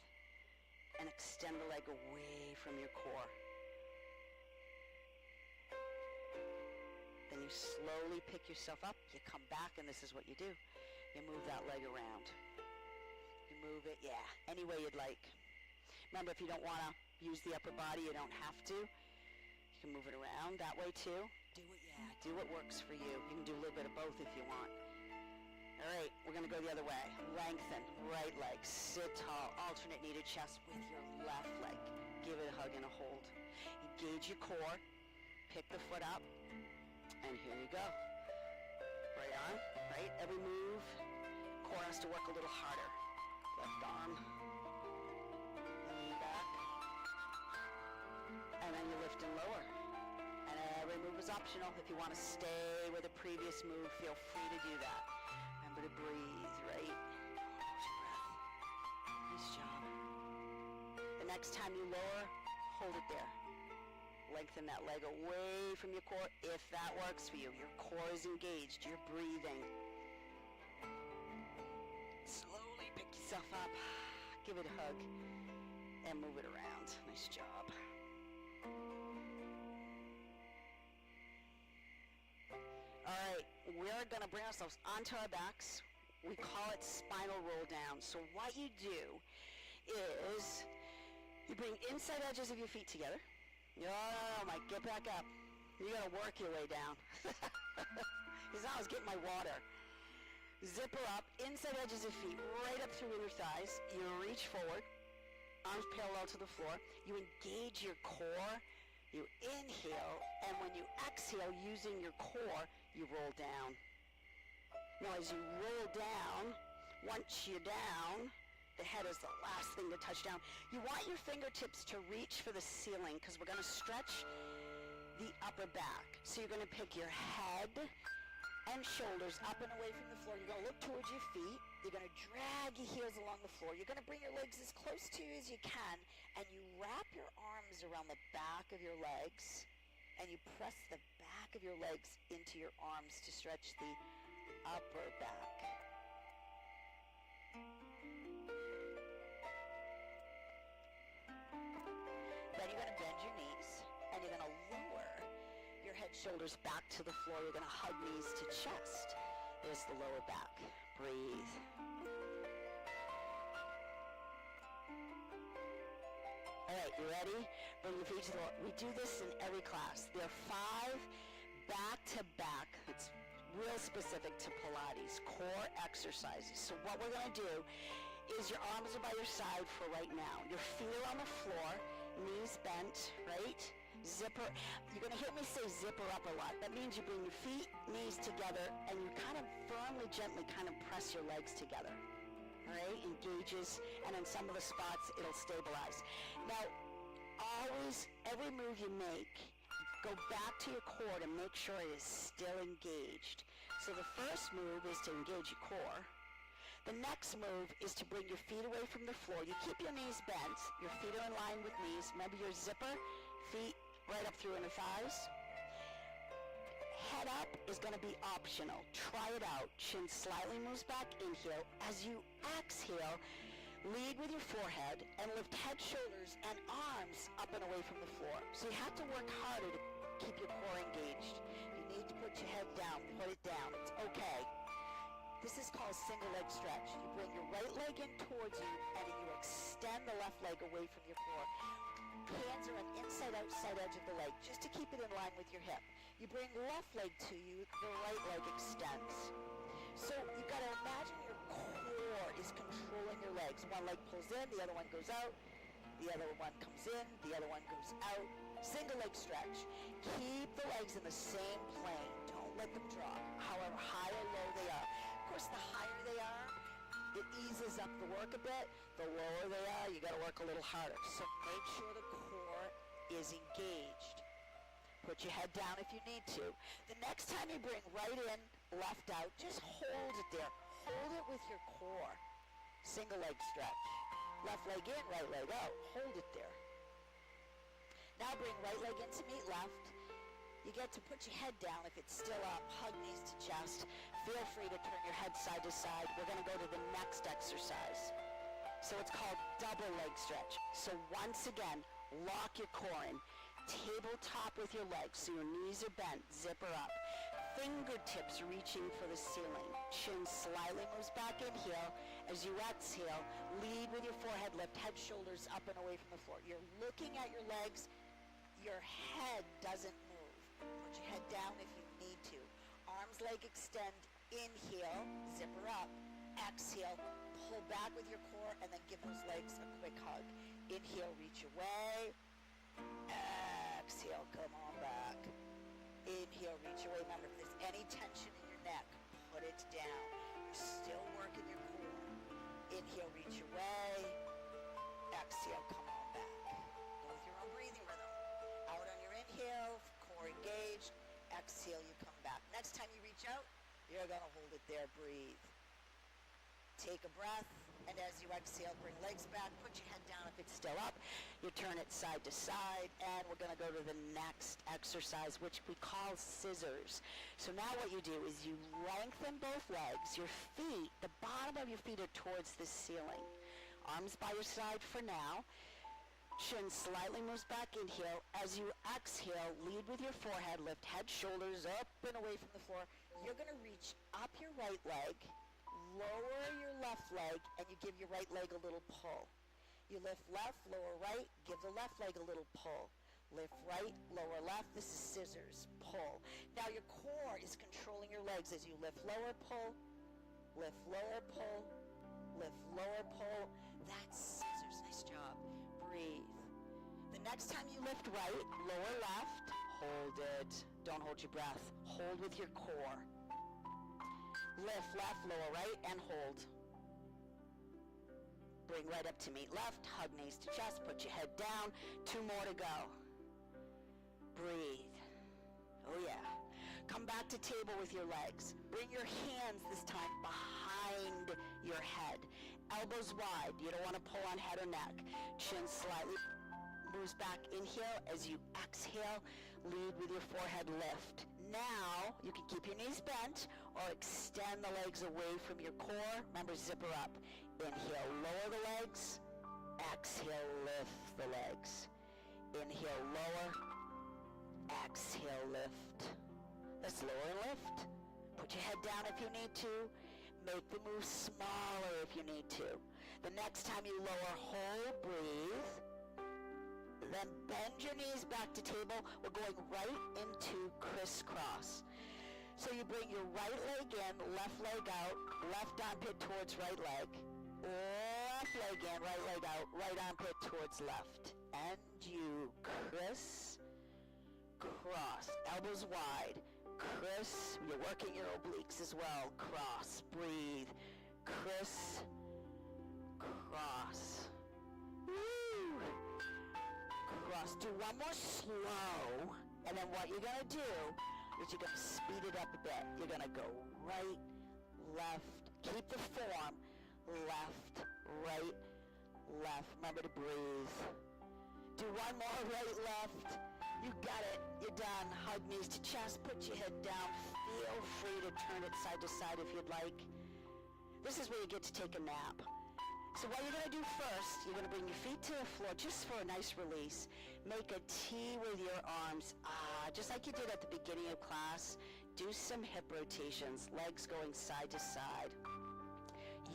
And extend the leg away from your core. Then you slowly pick yourself up. You come back, and this is what you do. You move that leg around. You move it, yeah, any way you'd like. Remember, if you don't want to use the upper body, you don't have to. You can move it around that way too. Do what works for you. You can do a little bit of both if you want. All right, we're going to go the other way. Lengthen, right leg, sit tall, alternate knee to chest with your left leg. Give it a hug and a hold. Engage your core, pick the foot up, and here you go. Right arm, right? Every move, core has to work a little harder. Left arm, lean back, and then you lift and lower. And every move is optional. If you want to stay with a previous move, feel free to do that. Remember to breathe, right? Hold your breath. Nice job. The next time you lower, hold it there. Lengthen that leg away from your core if that works for you. Your core is engaged. You're breathing. Slowly pick yourself up. Give it a hug and move it around. Nice job. All right, we're going to bring ourselves onto our backs. We call it spinal roll down. So what you do is you bring inside edges of your feet together. Oh, Mike, get back up. You got to work your way down. Because I was getting my water. Zipper up, inside edges of feet, right up through inner thighs. You reach forward, arms parallel to the floor. You engage your core. You inhale, and when you exhale, using your core, you roll down. Now, as you roll down, once you're down, the head is the last thing to touch down. You want your fingertips to reach for the ceiling because we're going to stretch the upper back. So you're going to pick your head and shoulders up and away from the floor. You're going to look towards your feet. You're going to drag your heels along the floor. You're going to bring your legs as close to you as you can, and you wrap your arms around the back of your legs, and you press the back of your legs into your arms to stretch the upper back. Then you're going to bend your knees, and you're going to lower your head, shoulders back to the floor. You're going to hug knees to chest. There's the lower back. Breathe. All right, you ready? Bring your feet to the floor. We do this in every class. There are 5 back-to-back. It's real specific to Pilates, core exercises. So what we're going to do is your arms are by your side for right now. Your feet are on the floor, knees bent, right? Zipper. You're going to hear me say zipper up a lot. That means you bring your feet, knees together, and you kind of firmly, gently kind of press your legs together. All right? Engages, and in some of the spots, it'll stabilize. Now, always, every move you make, go back to your core to make sure it is still engaged. So the first move is to engage your core. The next move is to bring your feet away from the floor. You keep your knees bent. Your feet are in line with knees. Remember your zipper, feet right up through inner thighs. Head up is going to be optional. Try it out. Chin slightly moves back. Inhale. As you exhale, lead with your forehead and lift head, shoulders, and arms up and away from the floor. So you have to work harder to keep your core engaged. If you need to put your head down, put it down. It's okay. This is called single leg stretch. You bring your right leg in towards you, and then you extend the left leg away from your core. Hands are on inside-outside edge of the leg, just to keep it in line with your hip. You bring left leg to you, the right leg extends. So you've got to imagine your core is controlling your legs. One leg pulls in, the other one goes out. The other one comes in, the other one goes out. Single leg stretch. Keep the legs in the same plane. Don't let them drop, however high or low they are. Of course, the higher they are, it eases up the work a bit. The lower they are, you got to work a little harder. So make sure the core is engaged. Put your head down if you need to. The next time you bring right in, left out, just hold it there. Hold it with your core. Single leg stretch. Left leg in, right leg out. Hold it there. Now bring right leg in to meet left. You get to put your head down if it's still up. Hug knees to chest. Feel free to turn your head side to side. We're going to go to the next exercise. So it's called double leg stretch. So once again, lock your core in. Tabletop with your legs so your knees are bent. Zipper up. Fingertips reaching for the ceiling. Chin slightly moves back, inhale. As you exhale, lead with your forehead lift, head, shoulders up and away from the floor. You're looking at your legs. Your head doesn't move. Put your head down if you need to. Arms, leg extend. Inhale, zipper up. Exhale, pull back with your core, and then give those legs a quick hug. Inhale, reach away. Exhale, come on back. Inhale, reach away. Remember, if there's any tension in your neck, put it down. You're still working your core. Inhale, reach away. Exhale, come on back. Go with your own breathing rhythm. Out on your inhale, core engaged. Exhale, you come back. Next time you reach out, you're going to hold it there. Breathe. Take a breath, and as you exhale, bring legs back. Put your head down if it's still up. You turn it side to side, and we're going to go to the next exercise, which we call scissors. So now what you do is you lengthen both legs. Your feet, the bottom of your feet are towards the ceiling. Arms by your side for now. Chin slightly moves back, inhale. As you exhale, lead with your forehead. Lift head, shoulders up and away from the floor. You're going to reach up your right leg, lower your left leg, and you give your right leg a little pull. You lift left, lower right, give the left leg a little pull. Lift right, lower left. This is scissors, pull. Now your core is controlling your legs as you lift lower, pull, lift lower, pull, lift lower, pull. That's scissors. Nice job. Breathe. The next time you lift right, lower left, hold it. Don't hold your breath. Hold with your core. Lift left, lower right, and hold. Bring right up to meet left, hug knees to chest, put your head down. 2 more to go. Breathe. Oh yeah. Come back to table with your legs. Bring your hands this time behind your head. Elbows wide. You don't want to pull on head or neck. Chin slightly moves back. Inhale. As you exhale, lead with your forehead lift. Now, you can keep your knees bent or extend the legs away from your core. Remember, zipper up. Inhale, lower the legs. Exhale, lift the legs. Inhale, lower. Exhale, lift. Let's lower and lift. Put your head down if you need to. Make the move smaller if you need to. The next time you lower, hold, breathe. Then bend your knees back to table. We're going right into crisscross. So you bring your right leg in, left leg out, left armpit towards right leg. Left leg in, right leg out, right armpit towards left. And you crisscross. Elbows wide. You're working your obliques as well. Cross. Breathe. Crisscross. Woo! Cross. Do one more slow, and then what you're going to do is you're going to speed it up a bit. You're going to go right, left. Keep the form. Left, right, left. Remember to breathe. Do one more right, left. You got it. You're done. Hug knees to chest. Put your head down. Feel free to turn it side to side if you'd like. This is where you get to take a nap. So what you're going to do first, you're going to bring your feet to the floor just for a nice release. Make a T with your arms. just like you did at the beginning of class, do some hip rotations, legs going side to side.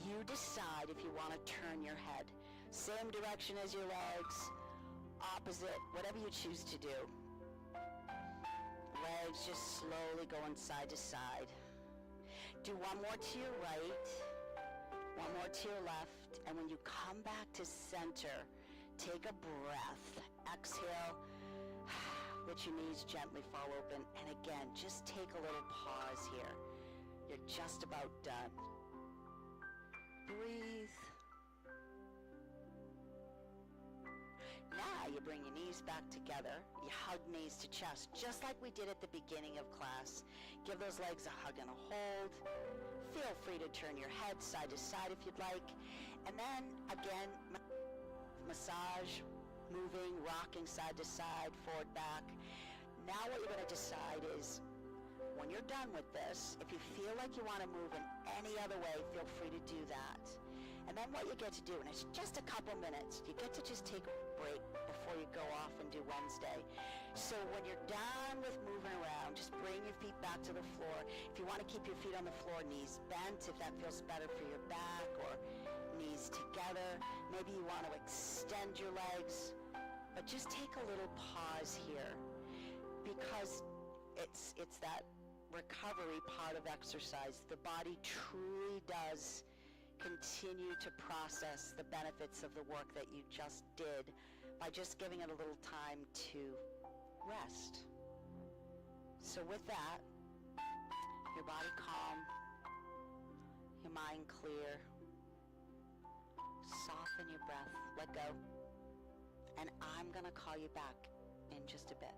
You decide if you want to turn your head. Same direction as your legs, opposite, whatever you choose to do. Legs just slowly going side to side. Do one more to your right, one more to your left, and when you come back to center, take a breath. Exhale, let your knees gently fall open, and again, just take a little pause here. You're just about done. Breathe. Now you bring your knees back together. You hug knees to chest, just like we did at the beginning of class. Give those legs a hug and a hold. Feel free to turn your head side to side if you'd like. And then, again, massage, moving, rocking side to side, forward, back. Now what you're going to decide is, when you're done with this, if you feel like you want to move in any other way, feel free to do that. And then what you get to do, and it's just a couple minutes, you get to just take a break before you go off and do Wednesday. So when you're done with moving around, just bring your feet back to the floor. If you want to keep your feet on the floor, knees bent, if that feels better for your back, or knees together. Maybe you want to extend your legs, but just take a little pause here, because it's that recovery part of exercise. The body truly does continue to process the benefits of the work that you just did by just giving it a little time to rest. So with that, your body calm, your mind clear, soften your breath, let go, and I'm going to call you back in just a bit.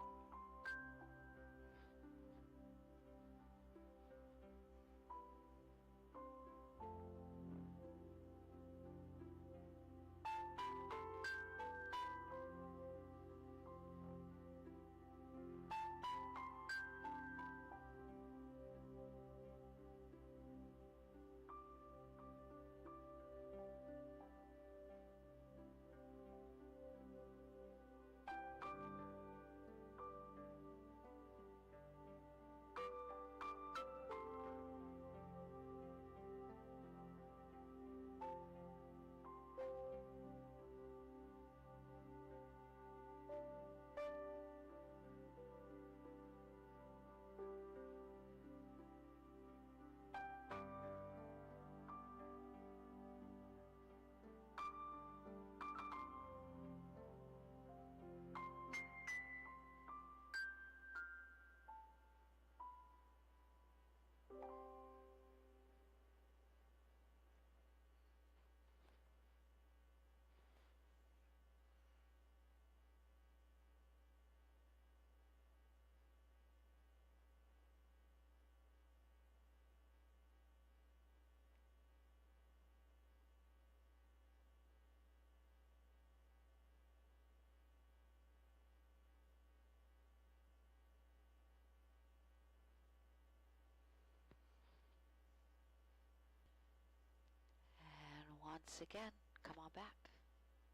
Once again, come on back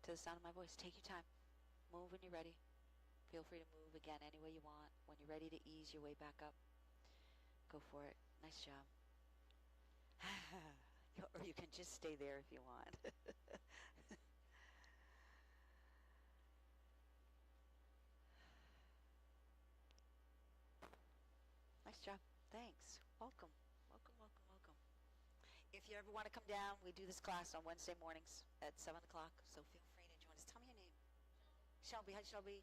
to the sound of my voice. Take your time. Move when you're ready. Feel free to move again any way you want. When you're ready to ease your way back up, go for it. Nice job. Or you can just stay there if you want. Nice job. Thanks. Welcome. Welcome, welcome, welcome. If you ever want to come down, we do this class on Wednesday mornings at 7 o'clock, so feel free to join us. Tell me your name. Shelby. Hi, Shelby.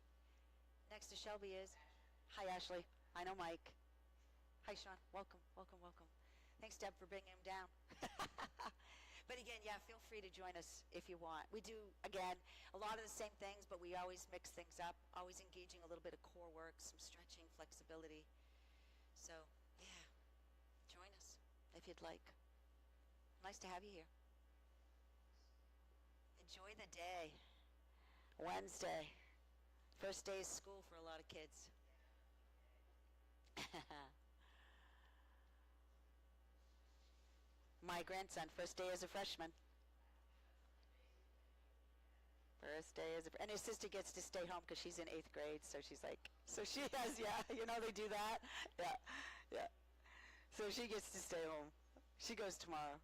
Next to Shelby is... Hi, Ashley. I know Mike. Hi, Sean. Welcome, welcome, welcome. Thanks, Deb, for bringing him down. But again, yeah, feel free to join us if you want. We do, again, a lot of the same things, but we always mix things up, always engaging a little bit of core work, some stretching, flexibility. So, yeah, join us if you'd like. Nice to have you here. Enjoy the day. Wednesday. First day of school for a lot of kids. My grandson, first day as a freshman. First day is, and his sister gets to stay home because she's in 8th grade, so she's like, so she has, yeah, you know they do that, yeah, yeah. So she gets to stay home. She goes tomorrow.